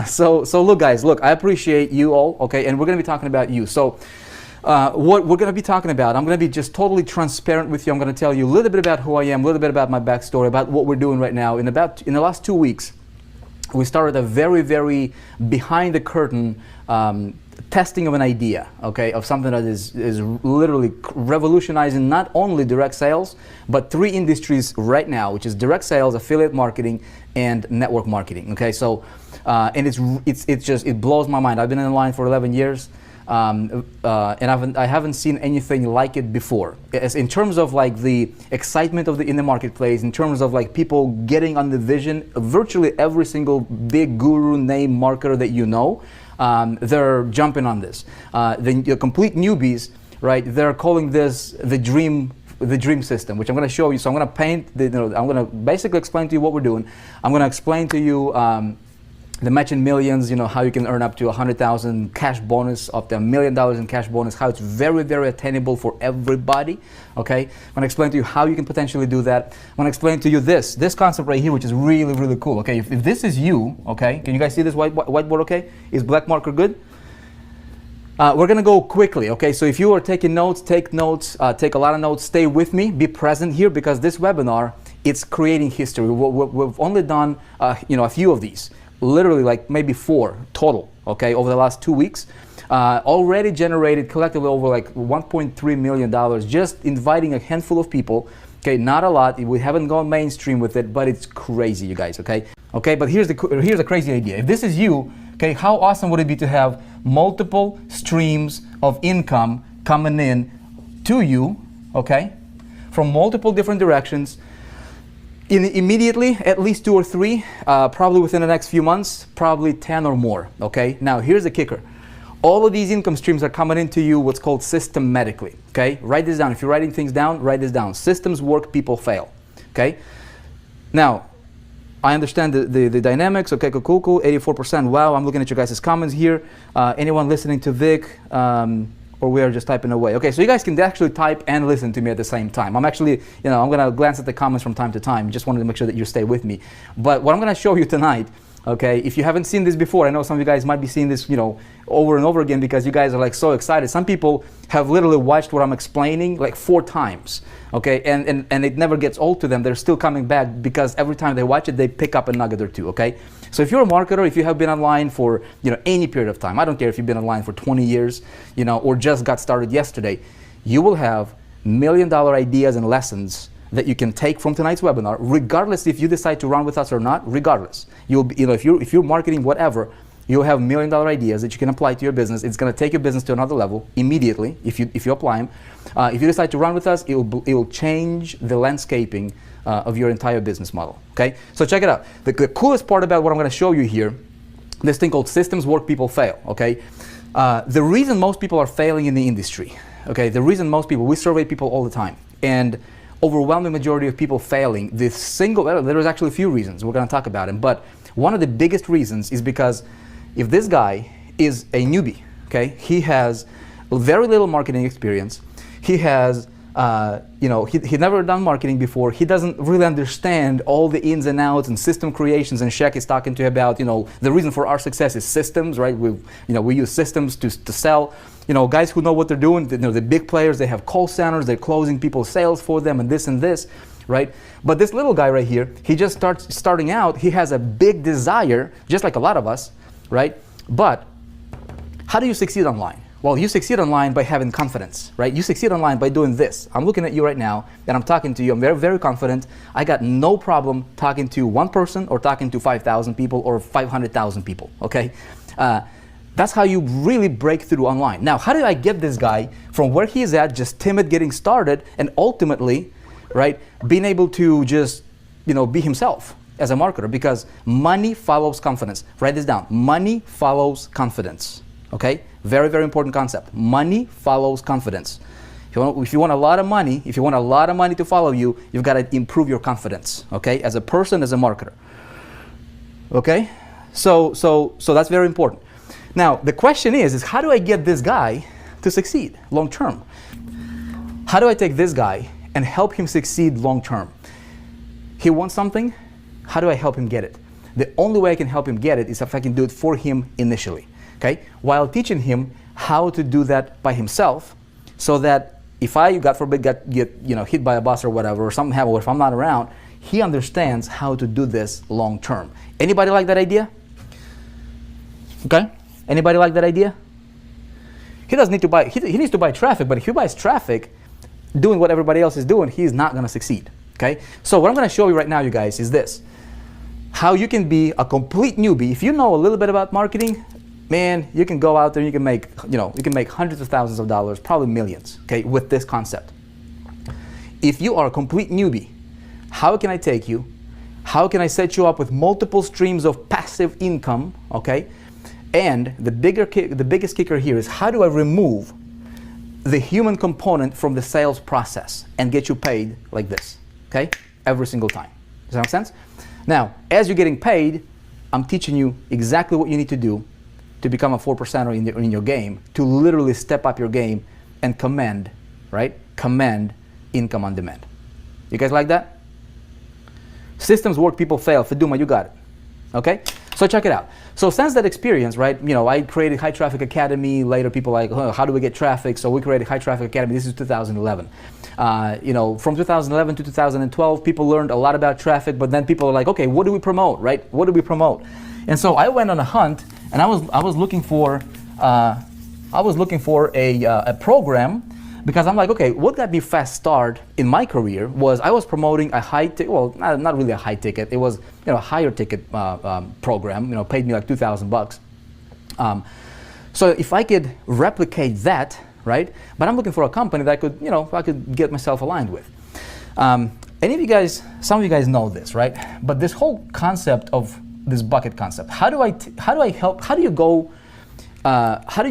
So look, guys, look, I appreciate you all, okay, and we're going to be talking about you. So what we're going to be talking about, I'm going to be just totally transparent with you. I'm going to tell you a little bit about who I am, a little bit about my backstory, about what we're doing right now. In the last 2 weeks, we started a very, very behind the curtain testing of an idea, okay, of something that is literally revolutionizing not only direct sales, but 3 industries right now, which is direct sales, affiliate marketing, and network marketing. Okay, so and it blows my mind. I've been in line for 11 years. And I haven't seen anything like it before. In terms of like the excitement in the marketplace, in terms of like people getting on the vision, virtually every single big guru name marketer that you know, they're jumping on this. The complete newbies, right? They're calling this the dream system, which I'm going to show you. So I'm going to paint. I'm going to basically explain to you what we're doing. I'm going to explain to you. The Match in Millions, how you can earn up to 100,000 cash bonus, up to $1 million in cash bonus, how it's very, very attainable for everybody, okay? I'm gonna explain to you how you can potentially do that. I'm gonna explain to you this concept right here, which is really, really cool, okay? If this is you, okay, can you guys see this whiteboard, okay? Is black marker good? We're gonna go quickly, okay? So if you are taking notes, take notes, take a lot of notes, stay with me, be present here, because this webinar, it's creating history. We've only done, a few of these. Literally like maybe 4 total, okay, over the last 2 weeks. Already generated collectively over like $1.3 million, just inviting a handful of people, okay, not a lot. We haven't gone mainstream with it, but it's crazy, you guys, okay? Okay, but here's a crazy idea. If this is you, okay, how awesome would it be to have multiple streams of income coming in to you, okay, from multiple different directions, immediately, at least 2 or 3, probably within the next few months, probably 10 or more, okay? Now, here's the kicker. All of these income streams are coming into you what's called systematically, okay? Write this down. If you're writing things down, write this down. Systems work, people fail, okay? Now, I understand the dynamics, okay, cool, 84%. Wow, I'm looking at your guys' comments here. Anyone listening to Vic, or we are just typing away. Okay, so you guys can actually type and listen to me at the same time. I'm actually, I'm gonna glance at the comments from time to time. Just wanted to make sure that you stay with me. But what I'm gonna show you tonight, okay, if you haven't seen this before, I know some of you guys might be seeing this, over and over again because you guys are like so excited. Some people have literally watched what I'm explaining like 4 times, okay, and it never gets old to them. They're still coming back because every time they watch it, they pick up a nugget or 2, okay? So if you're a marketer, if you have been online for any period of time, I don't care if you've been online for 20 years, or just got started yesterday, you will have $1 million ideas and lessons that you can take from tonight's webinar, regardless if you decide to run with us or not. Regardless, you'll be, if you're marketing whatever, you'll have $1 million ideas that you can apply to your business. It's going to take your business to another level immediately if you apply them. If you decide to run with us, it will change the landscaping of your entire business model. Okay, so check it out. The coolest part about what I'm going to show you here, this thing called systems work, people fail. Okay, the reason most people are failing in the industry. Okay, the reason most people, we survey people all the time, and overwhelming majority of people failing. There is actually a few reasons. We're going to talk about them, but one of the biggest reasons is because if this guy is a newbie, okay, he has very little marketing experience. He has he never done marketing before. He doesn't really understand all the ins and outs and system creations. And Shaq is talking to you about, the reason for our success is systems, right? We use systems to sell. Guys who know what they're doing, the big players, they have call centers, they're closing people's sales for them and this, right? But this little guy right here, he just starting out, he has a big desire, just like a lot of us, right? But how do you succeed online? Well, you succeed online by having confidence, right? You succeed online by doing this. I'm looking at you right now, and I'm talking to you. I'm very, very confident. I got no problem talking to one person or talking to 5,000 people or 500,000 people, okay? That's how you really break through online. Now, how did I get this guy from where he is at, just timid, getting started, and ultimately, right, being able to just, be himself as a marketer? Because money follows confidence. Write this down. Money follows confidence. Okay, very, very important concept. Money follows confidence. If you want a lot of money, to follow you, you've got to improve your confidence. Okay, as a person, as a marketer. Okay, so that's very important. Now the question is how do I get this guy to succeed long term? How do I take this guy and help him succeed long term? He wants something. How do I help him get it? The only way I can help him get it is if I can do it for him initially, okay? While teaching him how to do that by himself, so that if I, God forbid, get hit by a bus or whatever, or something happens, or if I'm not around, he understands how to do this long term. Anybody like that idea? Okay? Anybody like that idea? He doesn't need to buy, he needs to buy traffic, but if he buys traffic doing what everybody else is doing, he's not going to succeed. Okay? So what I'm going to show you right now, you guys, is this. How you can be a complete newbie. If you know a little bit about marketing, man, you can go out there and you can make, you can make hundreds of thousands of dollars, probably millions, okay, with this concept. If you are a complete newbie, how can I take you? How can I set you up with multiple streams of passive income, okay? And the biggest kicker here is, how do I remove the human component from the sales process and get you paid like this, okay? Every single time. Does that make sense? Now, as you're getting paid, I'm teaching you exactly what you need to do to become a 4%er in your game, to literally step up your game and command, right? Command income on demand. You guys like that? Systems work, people fail. Feduma, you got it. Okay? So check it out. So since that experience, right, I created High Traffic Academy. Later people like, how do we get traffic? So we created High Traffic Academy. This is 2011. From 2011 to 2012, people learned a lot about traffic, but then people are like, okay, what do we promote, right? What do we promote? And so I went on a hunt, and I was looking for a program, because I'm like, okay, what got me fast start in my career was I was promoting a high ticket, well, not really a high ticket, it was a higher ticket program, paid me like $2,000. So if I could replicate that, right? But I'm looking for a company that I could get myself aligned with. Any of you guys, some of you guys know this, right? But this whole concept of this bucket concept, how do you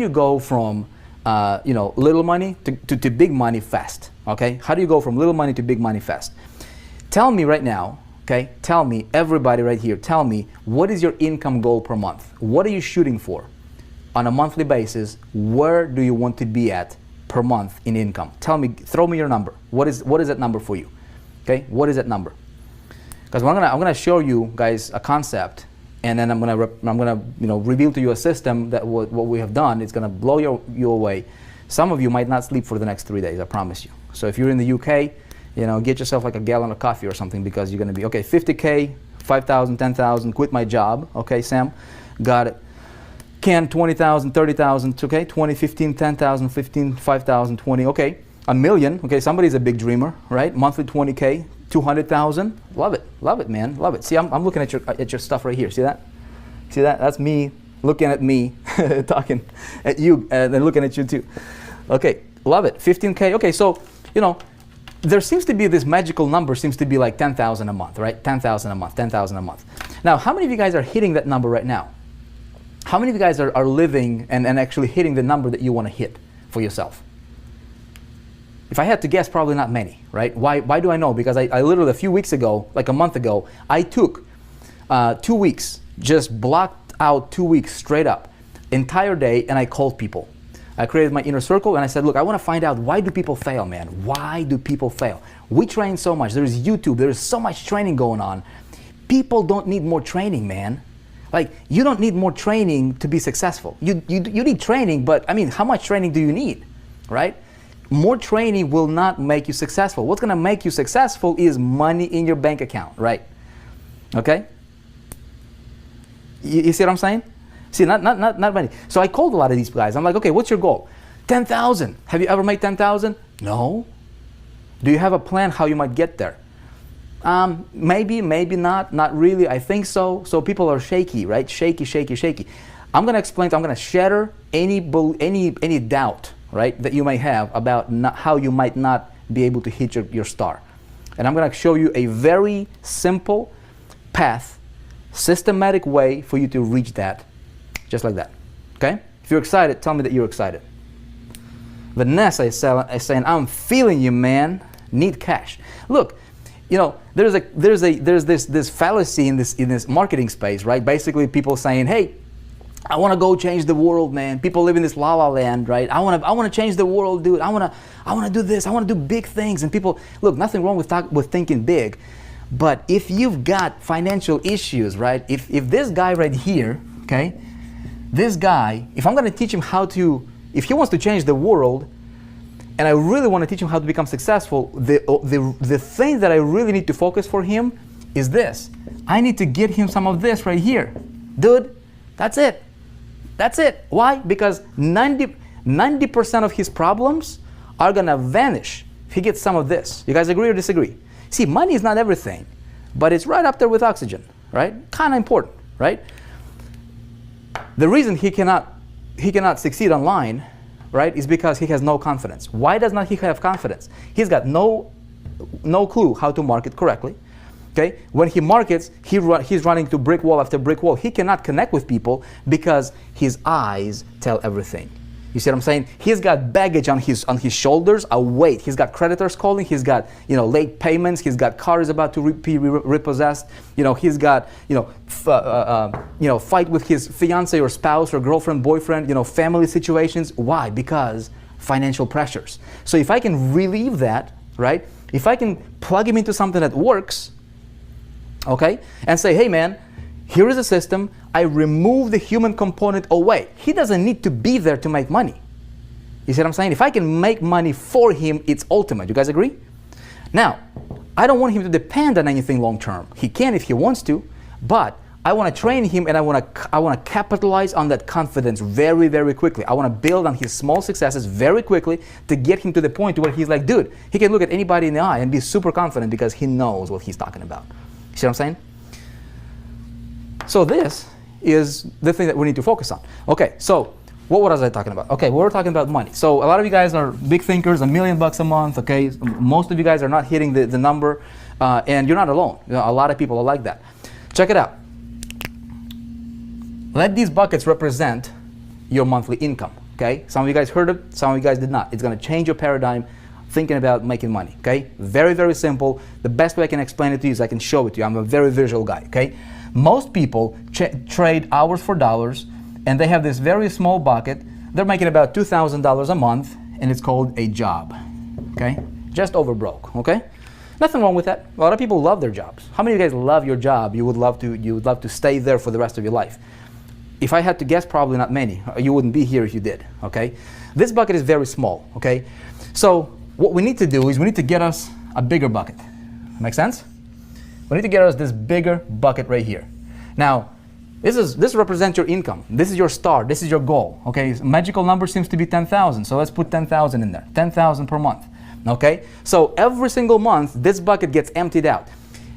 go from little money to big money fast? Okay, how do you go from little money to big money fast? Tell me right now, okay? Tell me, everybody right here, tell me, what is your income goal per month? What are you shooting for on a monthly basis? Where do you want to be at per month in income? Tell me, throw me your number. What is that number for you? Okay, what is that number? Because I'm gonna show you guys a concept, and then I'm gonna reveal to you a system that what we have done. It's gonna blow you away. Some of you might not sleep for the next 3 days, I promise you. So if you're in the UK, get yourself like a gallon of coffee or something, because you're gonna be okay. 50K, 5,000, 10,000. Quit my job. Okay, Sam, got it. Can 20,000, 30,000. Okay, 20, 15, 10,000, 15, 5,000, 20. Okay, a million. Okay, somebody's a big dreamer, right? Monthly 20K. 200,000, love it, man, love it. See, I'm looking at your stuff right here. See that? That's me looking at me, talking at you, and then looking at you too. Okay, love it. 15K. Okay, so there seems to be this magical number. Seems to be like 10,000 a month, right? 10,000 a month, 10,000 a month. Now, how many of you guys are hitting that number right now? How many of you guys are living and actually hitting the number that you want to hit for yourself? If I had to guess, probably not many, right? Why do I know? Because I literally, a few weeks ago, like a month ago, I took 2 weeks, just blocked out 2 weeks straight up, entire day, and I called people. I created my inner circle, and I said, look, I want to find out, why do people fail, man? Why do people fail? We train so much. There's YouTube. There's so much training going on. People don't need more training, man. Like, you don't need more training to be successful. You need training, but I mean, how much training do you need, right? More training will not make you successful. What's going to make you successful is money in your bank account, right? Okay? You see what I'm saying? See, not money. So I called a lot of these guys. I'm like, okay, what's your goal? 10,000. Have you ever made 10,000? No. Do you have a plan how you might get there? Maybe not. Not really. I think so. So people are shaky, right? Shaky. I'm going to explain. I'm going to shatter any doubt, right, that you may have about how you might not be able to hit your star. And I'm going to show you a very simple path, systematic way for you to reach that, just like that. Okay? If you're excited, tell me that you're excited. Vanessa is saying, I'm feeling you, man. Need cash. Look, there's this fallacy in this marketing space, right? Basically, people saying, hey, I want to go change the world, man. People live in this la-la land, right? I want to change the world, dude. I want to do this. I want to do big things. And people, look, nothing wrong with thinking big, But if you've got financial issues, right? If this guy right here, okay, this guy, if I'm going to teach him how to, if he wants to change the world, and I really want to teach him how to become successful, the thing that I really need to focus for him is this. I need to get him some of this right here. Dude, that's it. That's it. Why? Because 90% of his problems are going to vanish if he gets some of this. You guys agree or disagree? See, money is not everything, but it's right up there with oxygen, right? Kind of important, right? The reason he cannot succeed online, right, is because he has no confidence. Why does not he have confidence? He's got no clue how to market correctly. Okay? When he markets, he's running to brick wall after brick wall. He cannot connect with people because his eyes tell everything. You see what I'm saying? He's got baggage on his shoulders, a weight. He's got creditors calling. He's got late payments. He's got cars about to be repossessed. He's got fight with his fiance or spouse or girlfriend, boyfriend. Family situations. Why? Because financial pressures. So if I can relieve that, right? If I can plug him into something that works, okay, and say, hey man, here is a system. I remove the human component away. He doesn't need to be there to make money. You see what I'm saying? If I can make money for him, it's ultimate. You guys agree? Now, I don't want him to depend on anything long term. He can if he wants to, but I want to train him and I want to capitalize on that confidence very, very quickly. I want to build on his small successes very quickly to get him to the point where he's like, dude, he can look at anybody in the eye and be super confident because he knows what he's talking about. You see what I'm saying? So this is the thing that we need to focus on. Okay, so what was I talking about? Okay, we were talking about money. So a lot of you guys are big thinkers, $1 million a month, okay? Most of you guys are not hitting the number, and you're not alone. A lot of people are like that. Check it out. Let these buckets represent your monthly income, okay? Some of you guys heard it, some of you guys did not. It's gonna change your paradigm thinking about making money, okay? Very, very simple. The best way I can explain it to you is I can show it to you. I'm a very visual guy, okay? Most people trade hours for dollars, and they have this very small bucket. They're making about $2,000 a month, and it's called a job, okay? Just over broke, okay? Nothing wrong with that. A lot of people love their jobs. How many of you guys love your job? You would love to stay there for the rest of your life. If I had to guess, probably not many. You wouldn't be here if you did, okay? This bucket is very small, okay? So what we need to do is we need to get us a bigger bucket. Make sense? We need to get us this bigger bucket right here. Now, this represents your income. This is your star. This is your goal. Okay, magical number seems to be 10,000. So let's put 10,000 in there. 10,000 per month. Okay, so every single month this bucket gets emptied out.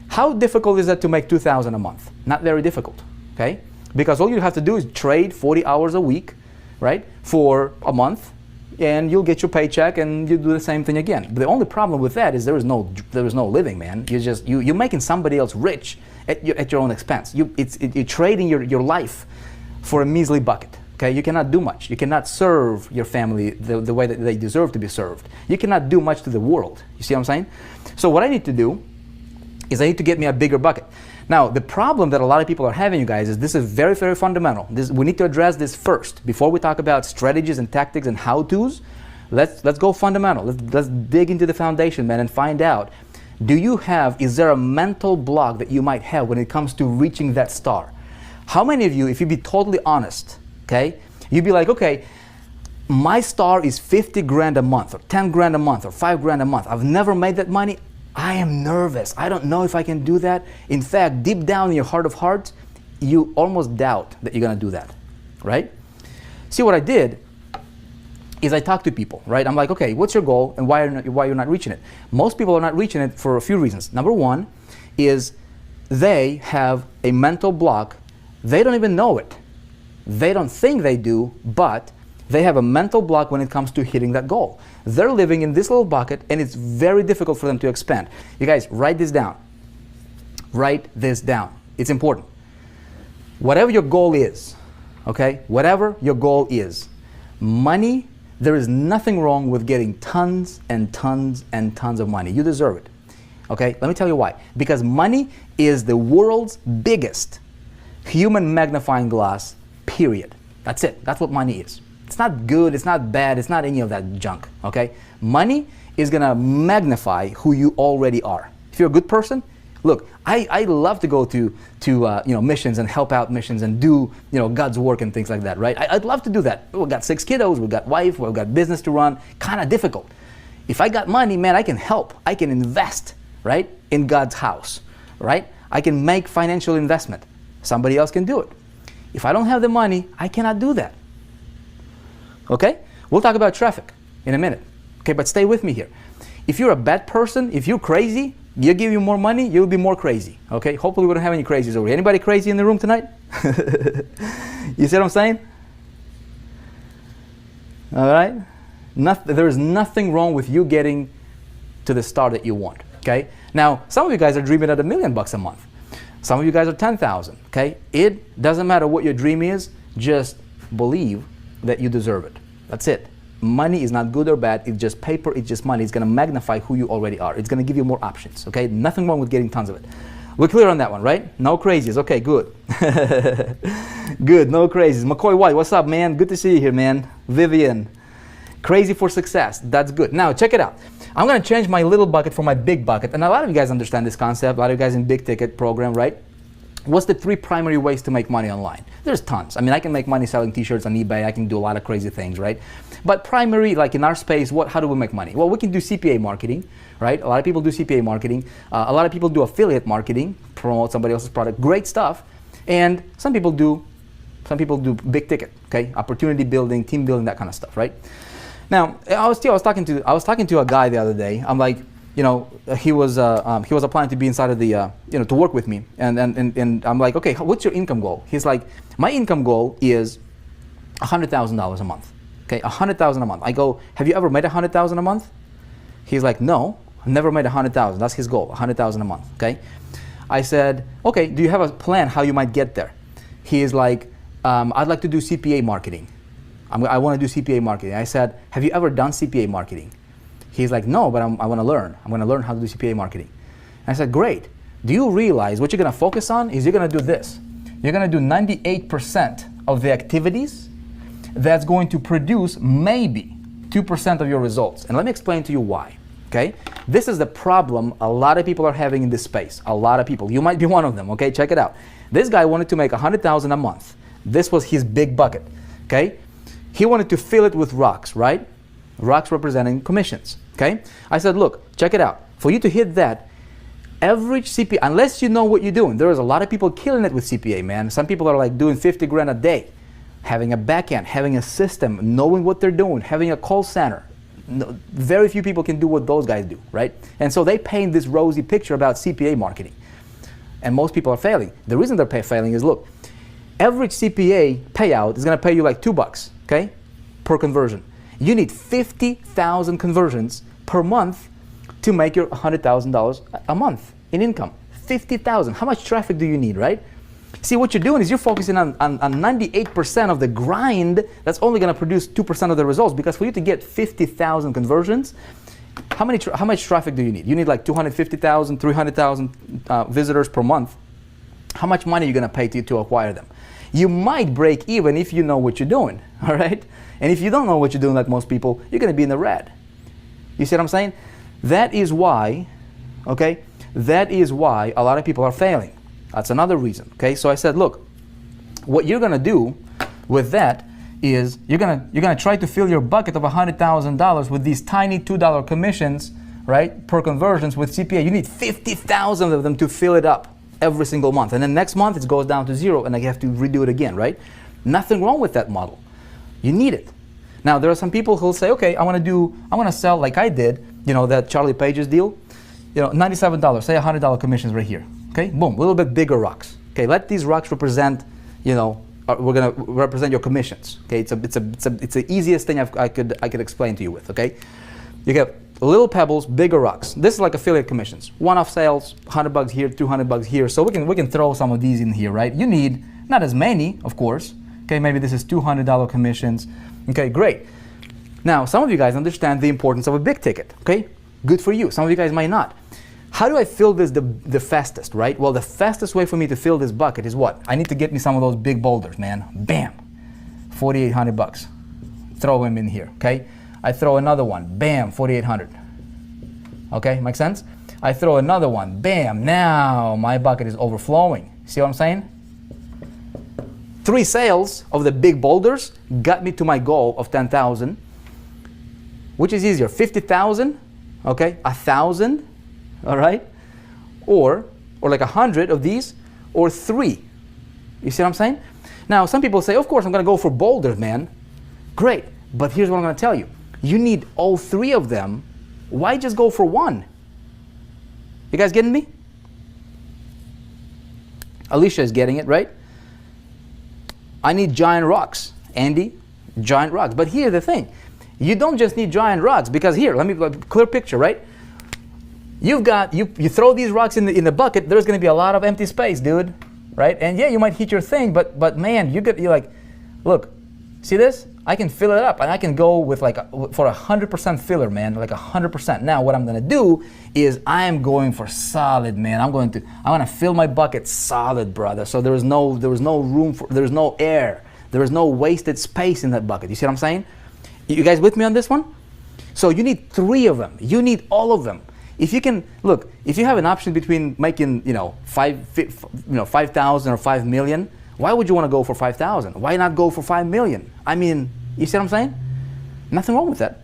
How difficult is it to make 2,000 a month? Not very difficult. Okay, because all you have to do is trade 40 hours a week, right, for a month, and you'll get your paycheck and you do the same thing again. But the only problem with that is there is no living, man. You're making somebody else rich at your own expense. You're trading your life for a measly bucket. Okay, you cannot do much. You cannot serve your family the way that they deserve to be served. You cannot do much to the world. You see what I'm saying? So what I need to do is I need to get me a bigger bucket. Now, the problem that a lot of people are having, you guys, is this is very, very fundamental. We need to address this first. Before we talk about strategies and tactics and how-tos, let's go fundamental. Let's dig into the foundation, man, and find out, is there a mental block that you might have when it comes to reaching that star? How many of you, if you be totally honest, okay, you'd be like, okay, my star is 50 grand a month, or 10 grand a month, or 5 grand a month. I've never made that money. I am nervous. I don't know if I can do that. In fact, deep down in your heart of hearts, you almost doubt that you're going to do that, right? See, what I did is I talked to people, right? I'm like, okay, what's your goal and why you're not reaching it? Most people are not reaching it for a few reasons. Number one is they have a mental block. They don't even know it. They don't think they do, but they have a mental block when it comes to hitting that goal. They're living in this little bucket, and it's very difficult for them to expand. You guys, write this down. Write this down. It's important. Whatever your goal is, okay? Whatever your goal is, money, there is nothing wrong with getting tons and tons and tons of money. You deserve it, okay? Let me tell you why. Because money is the world's biggest human magnifying glass, period. That's it. That's what money is. It's not good, it's not bad, it's not any of that junk, okay? Money is gonna magnify who you already are. If you're a good person, Look, I love to go to missions and help out missions and do God's work and things like that, right? I'd love to do that. We've got 6 kiddos, we've got wife, we've got business to run. Kind of difficult. If I got money, man, I can help. I can invest, right, in God's house, right? I can make financial investment. Somebody else can do it. If I don't have the money, I cannot do that. Okay? We'll talk about traffic in a minute. Okay, but stay with me here. If you're a bad person, if you're crazy, you give you more money, you'll be more crazy. Okay? Hopefully we don't have any crazies over here. Anybody crazy in the room tonight? You see what I'm saying? All right? There is nothing wrong with you getting to the star that you want. Okay? Now, some of you guys are dreaming at $1 million a month. Some of you guys are 10,000. Okay? It doesn't matter what your dream is. Just believe that you deserve it. That's it. Money is not good or bad. It's just paper. It's just money. It's going to magnify who you already are. It's going to give you more options. Okay? Nothing wrong with getting tons of it. We're clear on that one, right? No crazies. Okay, good. Good. No crazies. McCoy White, what's up, man? Good to see you here, man. Vivian, crazy for success. That's good. Now, check it out. I'm going to change my little bucket for my big bucket. And a lot of you guys understand this concept. A lot of you guys in big ticket program, right? What's the 3 primary ways to make money online? There's tons. I mean, I can make money selling t-shirts on eBay. I can do a lot of crazy things, right? But primary, like in our space, how do we make money? Well, we can do CPA marketing, right? A lot of people do CPA marketing. A lot of people do affiliate marketing, promote somebody else's product. Great stuff. And some people do big ticket, okay? Opportunity building, team building, that kind of stuff, right? Now, I was talking to a guy the other day. I'm like, he was applying to be inside of the, to work with me. And I'm like, okay, what's your income goal? He's like, my income goal is $100,000 a month. Okay, $100,000 a month. I go, have you ever made $100,000 a month? He's like, no, I've never made $100,000. That's his goal, $100,000 a month. Okay. I said, okay, do you have a plan how you might get there? He is like, I'd like to do CPA marketing. I want to do CPA marketing. I said, have you ever done CPA marketing? He's like, no, but I want to learn. I'm going to learn how to do CPA marketing. And I said, great. Do you realize what you're going to focus on is you're going to do this. You're going to do 98% of the activities that's going to produce maybe 2% of your results. And let me explain to you why. Okay? This is the problem a lot of people are having in this space. A lot of people. You might be one of them. Okay? Check it out. This guy wanted to make $100,000 a month. This was his big bucket. Okay? He wanted to fill it with rocks, right? Rocks representing commissions. Okay? I said, look, check it out. For you to hit that, average CPA, unless you know what you're doing, there is a lot of people killing it with CPA, man. Some people are like doing 50 grand a day. Having a back end, having a system, knowing what they're doing, having a call center. No, very few people can do what those guys do, right? And so they paint this rosy picture about CPA marketing. And most people are failing. The reason they're failing is, look, average CPA payout is going to pay you like $2, okay, per conversion. You need 50,000 conversions per month to make your $100,000 a month in income. 50,000. How much traffic do you need, right? See, what you're doing is you're focusing on 98% of the grind that's only going to produce 2% of the results, because for you to get 50,000 conversions, how much traffic do you need? You need like 250,000, 300,000 visitors per month. How much money are you going to pay to acquire them? You might break even if you know what you're doing, all right? And if you don't know what you're doing, like most people, you're going to be in the red. You see what I'm saying? That is why, okay, that is why a lot of people are failing. That's another reason, okay? So I said, look, what you're going to do with that is you're gonna try to fill your bucket of $100,000 with these tiny $2 commissions, right, per conversions with CPA. You need 50,000 of them to fill it up every single month. And then next month it goes down to 0 and I have to redo it again, right? Nothing wrong with that model. You need it. Now there are some people who'll say, okay, I want to sell like I did, that Charlie Page's deal, $97, say $100 commissions right here. Okay, boom, a little bit bigger rocks. Okay, let these rocks represent, we're gonna represent your commissions. Okay, it's the easiest thing I could explain to you with. Okay, you get little pebbles, bigger rocks. This is like affiliate commissions. One-off sales, $100 here, $200 here. So we can throw some of these in here, right? You need not as many, of course. Okay, maybe this is $200 commissions. Okay, great. Now some of you guys understand the importance of a big ticket. Okay, good for you. Some of you guys might not. How do I fill this the fastest, right? Well, the fastest way for me to fill this bucket is what? I need to get me some of those big boulders, man. Bam, $4,800. Throw them in here, okay? I throw another one, bam, $4,800. Okay, make sense? I throw another one. Bam! Now my bucket is overflowing. See what I'm saying? 3 sales of the big boulders got me to my goal of 10,000. Which is easier, 50,000, okay, 1,000, all right, or like 100 of these, or 3. You see what I'm saying? Now, some people say, of course, I'm going to go for boulders, man. Great, but here's what I'm going to tell you. You need all 3 of them. Why just go for 1? You guys getting me? Alicia is getting it, right? I need giant rocks. Andy, giant rocks. But here's the thing. You don't just need giant rocks, because here, let me clear picture, right? You've got you throw these rocks in the bucket. There's going to be a lot of empty space, dude, right? And yeah, you might hit your thing, but man, you're like, look, see this? I can fill it up, and I can go with like for 100% filler, man, like 100%. Now, what I'm going to do is I am going for solid, man. I'm going to fill my bucket solid, brother. So there was no room for, there's no air, there is no wasted space in that bucket. You see what I'm saying? You guys with me on this one? So you need 3 of them. You need all of them. If you can, look, if you have an option between making, 5,000 or 5 million, why would you want to go for 5,000? Why not go for 5 million? I mean, you see what I'm saying? Nothing wrong with that.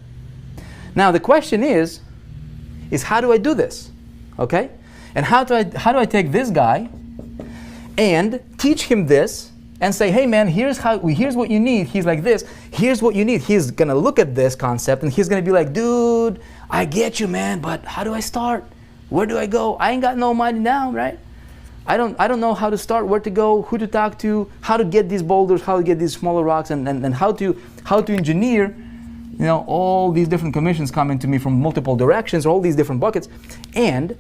Now the question is how do I do this? Okay? And how do I take this guy and teach him this? And say, hey man, here's what you need. He's like this. Here's what you need. He's gonna look at this concept and he's gonna be like, dude, I get you, man, but how do I start? Where do I go? I ain't got no money now, right? I don't know how to start, where to go, who to talk to, how to get these boulders, how to get these smaller rocks, and how to engineer, all these different commissions coming to me from multiple directions, all these different buckets. And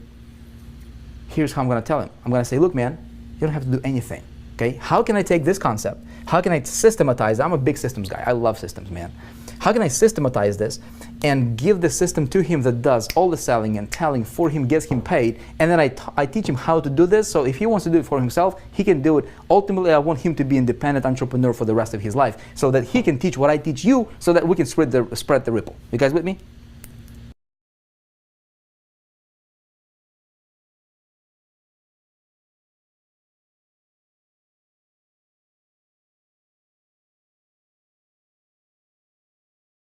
here's how I'm gonna tell him. I'm gonna say, look, man, you don't have to do anything. Okay, how can I take this concept? How can I systematize? I'm a big systems guy. I love systems, man. How can I systematize this and give the system to him that does all the selling and telling for him, gets him paid, and then I teach him how to do this, so if he wants to do it for himself, he can do it. Ultimately, I want him to be an independent entrepreneur for the rest of his life, so that he can teach what I teach you, so that we can spread the ripple. You guys with me?